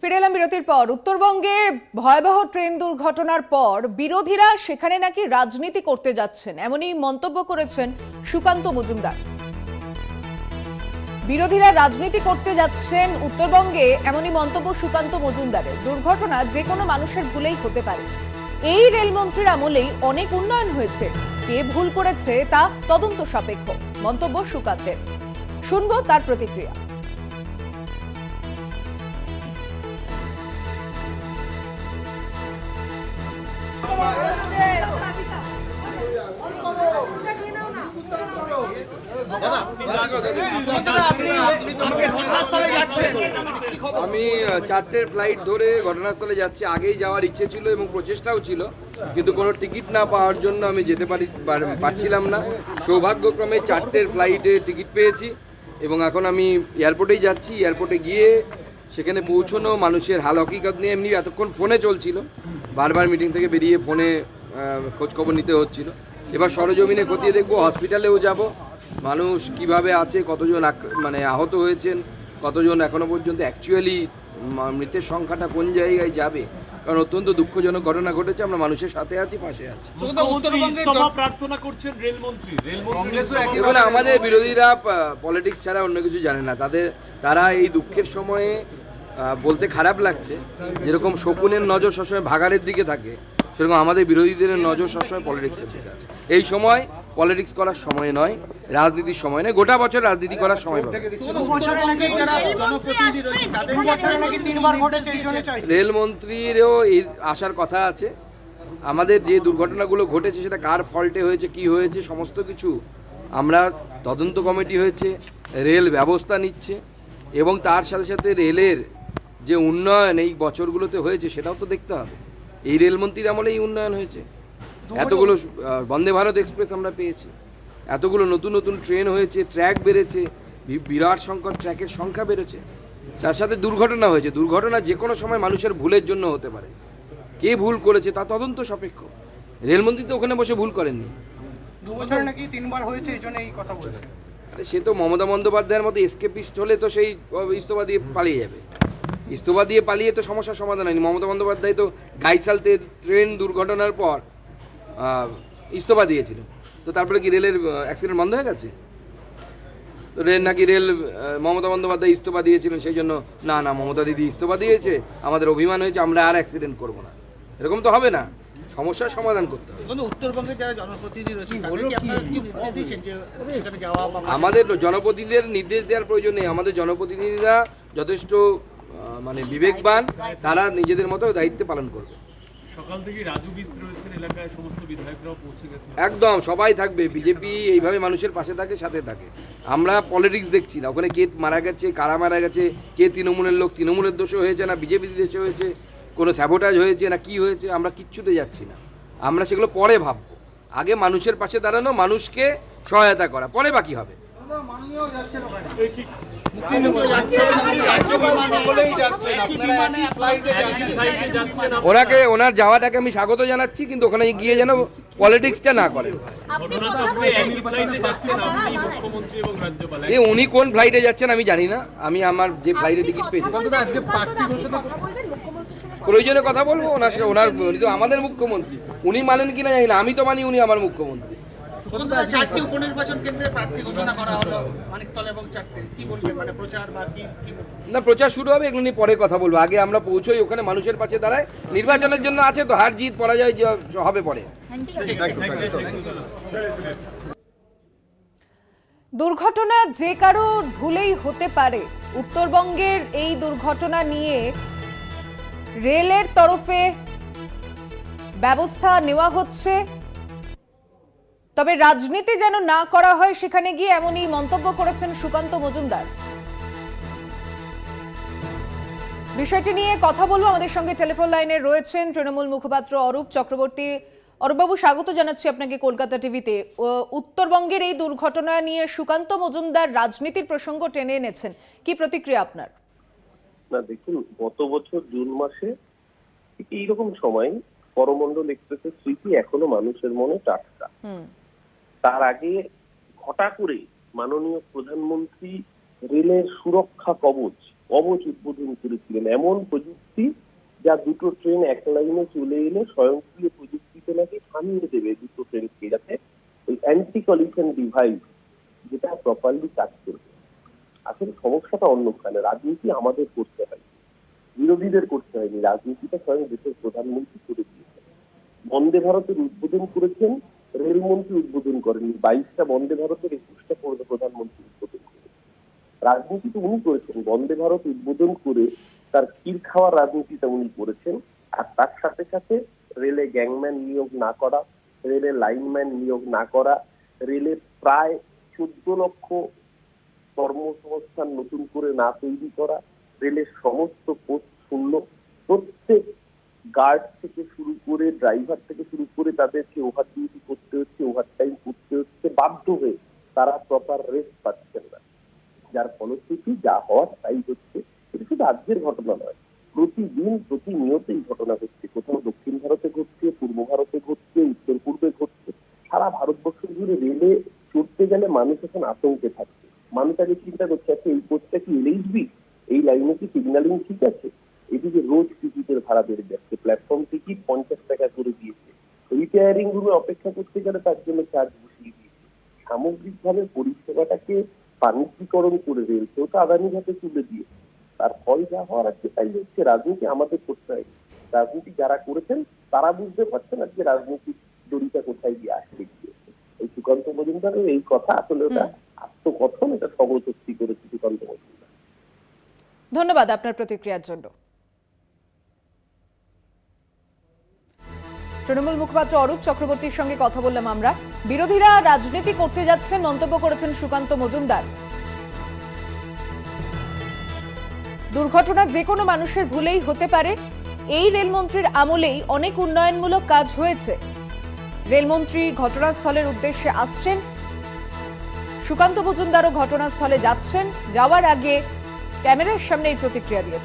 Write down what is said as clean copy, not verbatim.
ফিরে এলাম বিরতির পর। উত্তরবঙ্গের ভয়াবহ ট্রেন দুর্ঘটনার পর বিরোধীরা সেখানে নাকি রাজনীতি করতে যাচ্ছেন, এমনই মন্তব্য করেছেন সুকান্ত মজুমদার। বিরোধীরা রাজনীতি করতে যাচ্ছেন উত্তরবঙ্গে, এমনই মন্তব্য সুকান্ত মজুমদারের। দুর্ঘটনা যে কোনো মানুষের ভুলেই হতে পারে। এই রেলমন্ত্রীর আমলেই অনেক উন্নয়ন হয়েছে, কে ভুল করেছে তা তদন্ত সাপেক্ষ, মন্তব্য সুকান্তের। শুনবো তার প্রতিক্রিয়া। আমি 4টের ফ্লাইট ধরে ঘটনাস্থলে যাচ্ছি। আগেই যাওয়ার ইচ্ছে ছিল এবং প্রচেষ্টাও ছিল, কিন্তু কোনো টিকিট না পাওয়ার জন্য আমি যেতে পারছিলাম না। সৌভাগ্যক্রমে 4টের ফ্লাইটে টিকিট পেয়েছি এবং এখন আমি এয়ারপোর্টেই যাচ্ছি। এয়ারপোর্টে গিয়ে সেখানে পৌঁছানো, মানুষের হাল হকিকত নিয়ে এমনি এতক্ষণ ফোনে চলছিল, বারবার মিটিং থেকে বেরিয়ে ফোনে খোঁজখবর নিতে হচ্ছিল। এবার সরজমিনে খতিয়ে দেখবো, হসপিটালেও যাব, মানুষ কিভাবে আছে, কতজন আহত হয়েছেন, কতজন এখনো পর্যন্ত অ্যাকচুয়ালি মৃতের সংখ্যাটা কোন জায়গায় যাবে, কারণ অত্যন্ত দুঃখজনক ঘটনা ঘটেছে। আমরা মানুষের সাথে আছি, পাশে আছি। এখানে আমাদের বিরোধীরা পলিটিক্স ছাড়া অন্য কিছু জানে না। তারা এই দুঃখের সময়ে বলতে খারাপ লাগছে, যেরকম শকুনের নজর সবসময় ভাগাড়ের দিকে থাকে, সেরকম আমাদের বিরোধীদের নজর সবসময় পলিটিক্সের দিকে আছে। এই সময় পলিটিক্স করার সময় নয়, রাজনীতির সময় নয়, গোটা বছর রাজনীতি করার সময় পাবে। রেলমন্ত্রীরও আসার কথা আছে। আমাদের যে দুর্ঘটনাগুলো ঘটেছে সেটা কার ফল্টে হয়েছে, কি হয়েছে, সমস্ত কিছু আমরা তদন্ত কমিটি হয়েছে, রেল ব্যবস্থা নিচ্ছে এবং তার সাথে সাথে রেলের যে উন্নয়ন এই বছরগুলোতে হয়েছে সেটাও তো দেখতে হবে। এই রেলমন্ত্রীর আমলে এই উন্নয়ন হয়েছে, এতগুলো বন্দে ভারত এক্সপ্রেস আমরা পেয়েছি, এতগুলো নতুন নতুন ট্রেন হয়েছে, ট্র্যাক বেড়েছে, বিরাট সংখ্যক ট্র্যাকের সংখ্যা বেড়েছে। তার সাথে দুর্ঘটনা হয়েছে। দুর্ঘটনা যে কোনো সময় মানুষের ভুলের জন্য হতে পারে, কে ভুল করেছে তা তদন্ত সাপেক্ষ। রেলমন্ত্রী তো ওখানে বসে ভুল করেননি। 2 বছরে নাকি 3বার হয়েছে, এই জন্য এই কথা বলেছে। সে তো মমতা বন্দ্যোপাধ্যায়ের মতো এসকেপিস্ট হলে তো সেই ইস্তফা দিয়ে পালিয়ে যাবে। ইস্তফা দিয়ে পালিয়ে তো সমস্যার সমাধান হয়নি। মমতা বন্দ্যোপাধ্যায় তো গাইসালতে ট্রেন দুর্ঘটনার পর ইস্তফা দিয়েছিল, তো তারপরে কি রেলের অ্যাক্সিডেন্ট বন্ধ হয়ে গেছে? তো রেল মমতা বন্দ্যোপাধ্যায় ইস্তফা দিয়েছিলেন, সেই জন্য না মমতা দিদি ইস্তফা দিয়েছে, আমাদের অভিমান হয়েছে, আমরা আর অ্যাক্সিডেন্ট করবো না, এরকম তো হবে না। সমস্যার সমাধান করতে হবে। উত্তরবঙ্গের যারা জনপ্রতিনিধি রয়েছে আমাদের জনপ্রতিনিধিদের নির্দেশ দেওয়ার প্রয়োজন নেই। আমাদের জনপ্রতিনিধিরা যথেষ্ট বিবেকবান, তারা নিজেদের মতো দায়িত্ব পালন করবে। সকাল থেকে রাজু বিস্ত রয়েছেন এলাকায়, সমস্ত বিধায়করাও পৌঁছে গেছে। একদম সবাই থাকবে। বিজেপি এইভাবে মানুষের পাশে থাকে, সাথে থাকে। আমরা পলিটিক্স দেখছি না, ওখানে কে মারা গেছে, কারা মারা গেছে, কে তৃণমূলের লোক, তৃণমূলের দোষে হয়েছে না বিজেপির দোষে হয়েছে, কোনো স্যাবোটাজ হয়েছে না কি হয়েছে, আমরা কিচ্ছুতে যাচ্ছি না। আমরা সেগুলো পরে ভাববো। আগে মানুষের পাশে দাঁড়ানো, মানুষকে সহায়তা করা, পরে বাকি হবে। ওনার যাওয়াটাকে আমি স্বাগত জানাচ্ছি, কিন্তু ওখানে গিয়ে যেন পলিটিক্সটা না করেন। উনি কোন ফ্লাইটে যাচ্ছেন আমি জানি না, আমি আমার যে ফ্লাইটে টিকিট পেয়েছি প্রয়োজনে কথা বলবো ওনার সাথে। উনি তো আমাদের মুখ্যমন্ত্রী, উনি মানেন কিনা জানি না, আমি তো মানি উনি আমার মুখ্যমন্ত্রী। না, প্রচার শুরু হবে, এগুলো নিয়ে পরে কথা বলবো। আগে আমরা পৌঁছই ওখানে, মানুষের পাশে দাঁড়ায়। নির্বাচনের জন্য আছে তো, হার জিত পরাজয় হবে পরে। দুর্ঘটনা যে কারো ভুলেই হতে পারে। উত্তরবঙ্গের এই দুর্ঘটনা নিয়ে রেলের তরফে ব্যবস্থা নেওয়া হচ্ছে, তবে রাজনীতি যেন না করা হয় সেখানে গিয়ে, এমনই মন্তব্য করেছেন সুকান্ত মজুমদার। বিষয়টি নিয়ে কথা বলবো। আমাদের সঙ্গে টেলিফোন লাইনে রয়েছেন তৃণমূল মুখপাত্র অরূপ চক্রবর্তী। অরূপবাবু, স্বাগত জানাচ্ছি আপনাকে কলকাতা টিভিতে। উত্তরবঙ্গের এই দুর্ঘটনা নিয়ে সুকান্ত মজুমদার রাজনীতির প্রসঙ্গ টেনে এনেছেন, কি প্রতিক্রিয়া আপনার? না দেখুন, গত বছর জুন মাসে এইরকম সময় করমণ্ডল এক্সপ্রেসের স্মৃতি এখনো মানুষের মনে টাটকা। তার আগে হঠাৎ করে মাননীয় প্রধানমন্ত্রী রেলের সুরক্ষা কবচ কবচ উদ্বোধন করেছিলেন। এমন প্রযুক্তি যা দুটো ট্রেন এক লাইনে চলে এলে স্বয়ংক্রিয় প্রযুক্তিতে নাকি থামিয়ে দেবে দুটো ট্রেনকে, যাতে ওই অ্যান্টি কলিশন ডিভাইস যেটা প্রপারলি কাজ করবে। আসলে সমস্যাটা অন্যখানে, রাজনীতি আমাদের করতে হয়, বিরোধীদের করতে হয়নি। রাজনীতিটা স্বয়ং দেশের প্রধানমন্ত্রী করে দিয়েছেন। বন্দে ভারতের উদ্বোধন করেছেন, রেলমন্ত্রী উদ্বোধন করেননি। 22টা বন্দে ভারতের 21টা প্রধানমন্ত্রী উদ্বোধন করেন। রাজনীতি তো উনি করেছেন, বন্দে ভারত উদ্বোধন করে তার ক্ষীর খাওয়ার রাজনীতিটা উনি করেছেন। আর তার সাথে সাথে রেলে গ্যাংম্যান নিয়োগ না করা, রেলে লাইনম্যান নিয়োগ না করা, রেলে প্রায় 14 লক্ষ কর্মসংস্থান নতুন করে না তৈরি করা, রেলের সমস্ত পোস্ট শূন্য, প্রত্যেক গার্ড থেকে শুরু করে ড্রাইভার থেকে শুরু করে তাদেরকে ওভার ডিউটি করতে হচ্ছে, ওভার টাইম করতে হচ্ছে, বাধ্য হয়ে তারা প্রপার রেস্ট পাচ্ছেন না। যার ফলশ্রুতি যা হওয়ার তাই হচ্ছে। এটা শুধু আজকের ঘটনা নয়, প্রতিদিন প্রতিনিয়ত এই ঘটনা ঘটছে। কোথাও দক্ষিণ ভারতে ঘটছে, পূর্ব ভারতে ঘটছে, উত্তর পূর্বে ঘটছে। সারা ভারতবর্ষ জুড়ে রেলে চড়তে গেলে মানুষ এখন আতঙ্কে থাকছে। মানুষ আগে চিন্তা করছে, আচ্ছা এই কোচটা কি এলএইচবি, এই লাইনে কি সিগন্যালিং ঠিক আছে? এদিকে রোজ টিকিটের ভাড়া বেড়ে যাচ্ছে, প্ল্যাটফর্ম টিকিট 50 টাকা করে দিয়েছে, রিপেয়ারিং রুমে অপেক্ষা করতে গেলে তার জন্য চার্জ বসিয়ে দিয়েছে। সামগ্রিকভাবে পরিষেবাটাকে বাণিজ্যিকরণ করে রেলকে ওটা আদানির হাতে তুলে দিয়েছে। তার ফল যা হওয়ার আছে তাই হচ্ছে। রাজনীতি আমাদের করতে হয়। রাজনীতি যারা করেছেন তারা বুঝতে পারছেন আজকে রাজনীতির দড়িটা কোথায় গিয়ে আসতে গিয়েছে। এই সুকান্ত মজুমদারের এই কথা আসলে ওটা আত্মকথন, এটা সর্বশক্তি করেছে সুকান্ত মজুমদার। ধন্যবাদ আপনার প্রতিক্রিয়ার জন্য। তৃণমূল মুখপাত্র অরূপ চক্রবর্তীর সঙ্গে কথা বললাম আমরা। বিরোধীরা রাজনীতি করতে যাচ্ছেন মন্তব্য করেছেন সুকান্ত মজুমদার। দুর্ঘটনা যে কোনো মানুষের ভুলেই হতে পারে। এই রেলমন্ত্রীর আমলেই অনেক উন্নয়নমূলক কাজ হয়েছে। রেলমন্ত্রী ঘটনাস্থলের উদ্দেশ্যে আসছেন, সুকান্ত মজুমদারও ঘটনাস্থলে যাচ্ছেন। যাওয়ার আগে ক্যামেরার সামনে এই প্রতিক্রিয়া দিয়েছেন।